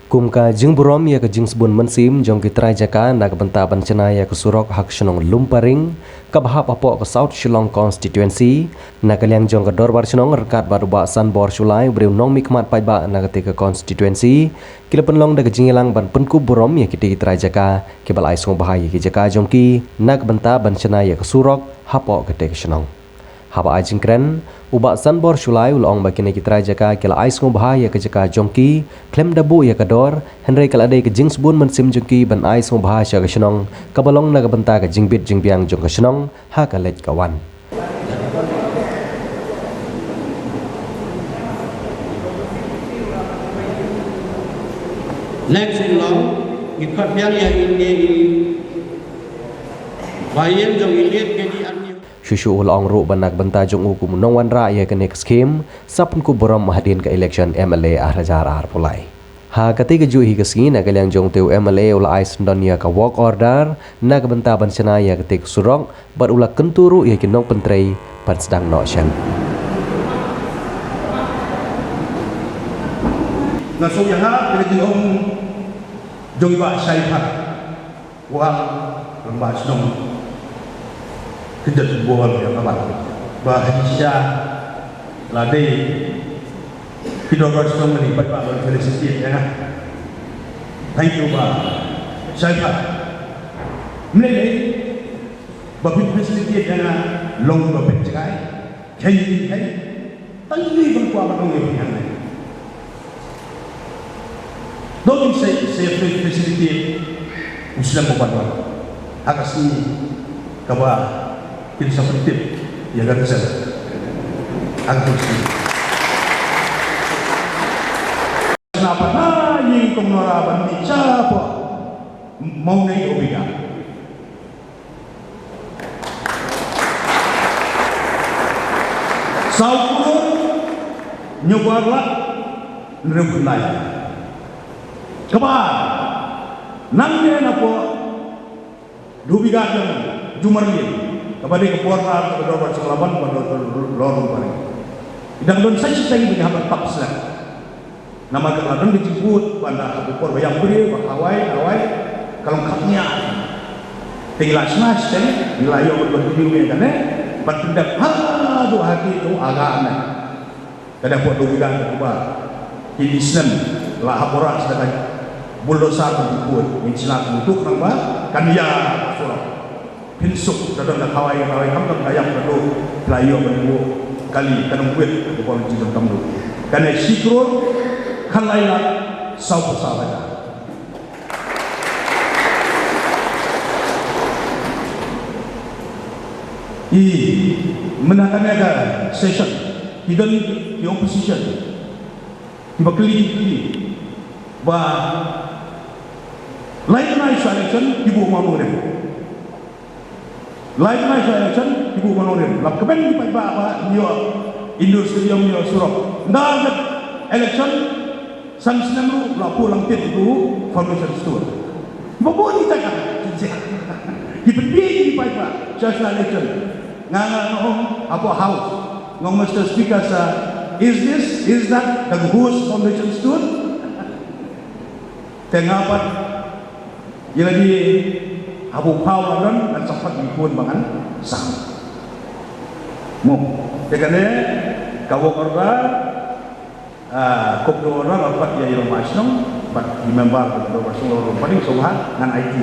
Kumka jing burom ya ke jing sebun mensim jong kitrai jaka nak benta bencana ya ke surok hak senong lumparing ke bahap apok ke South Shillong constituency nak kaliang jong ke dor bar senong rekat baru ba san bor sulai beriu nong mikmat pai ba nak ke constituency kila penlong dak jingilang ban penku burom ya kiti kitrai jaka ke balai song bahaya ke jaka jong ki nak benta bencana ya ke surok hapok ke senong haba ajing kren ubak san bor sulai ulong bakine kitrai jaka kila ais ngo bahaya ke jaka jongki klem dabu ya kador henry kala ade ke jing sebun mensim jongki ban ais ngo bahaya ke senong kabalong naga benta ke jingbit jingbiang jong ke senong ha kalet kawan next in law ikut biar yang ini bayan jong iliat ke di anyu Shushu ulong ru banak benta jong uku munong wan ra ya ke next scheme sapun ku borom mahadin ke election MLA ahrajar ar pulai. Ha ketiga ju hi kesini nak yang jong teu MLA ula ais donia ka walk order nak benta bencana ya ketik surok bar ula kenturu ya kinong pentrei pan sedang no syan. Ngasong yang ha kena jong jong ba sai hat wa lembah senong kita sebuah yang kawan bahasa ladai kita harus melibat pada felicity ya thank you pak saya menilai bapak felicity dengan long bapak cekai kayu tanggi berkuah long yang lain don't say felicity Muslim bukan agak sini kabar kita seperti yang kata saya angkut kenapa nanya kemarahan siapa mau naik obika saupun nyobalah nerebut lain kabar nangnya apa dubika jumarlin kepada kepuaran kepada orang selamat pada lorong paling. Idang don saya punya habat tapslah. Nama keladon dijemput pada kepor bayang beri Hawaii kalau kapnya tinggal smash nilai yang berbeda kan bertindak aduh hati itu agaknya kada buat dugaan apa di Islam lah haporan sedangkan bulldozer dijemput Islam untuk nama kan ya surah pinsuk dalam Hawaii kamu ayam perlu pelayu berdua kali kanam buat ke polisi kamu karena sikro kan lainlah sau sahaja menakannya ada session di opposition tiba keli bah lain-lain election ibu mau lain-lain election ibu manonim lap kepen di apa nyo industri yang nyo surok ndak election sang senang lu pulang tit itu foundation store bobo ni tak di penting di apa just election nganga apa house ngong Mr. Speaker sa is that the whose foundation store tengapat jadi Abu Pawaran dan sempat dipun bangan sang. Mau, jadi kau korba, kau orang apa dia yang masuk, but di member betul betul orang paling sobat dengan IT.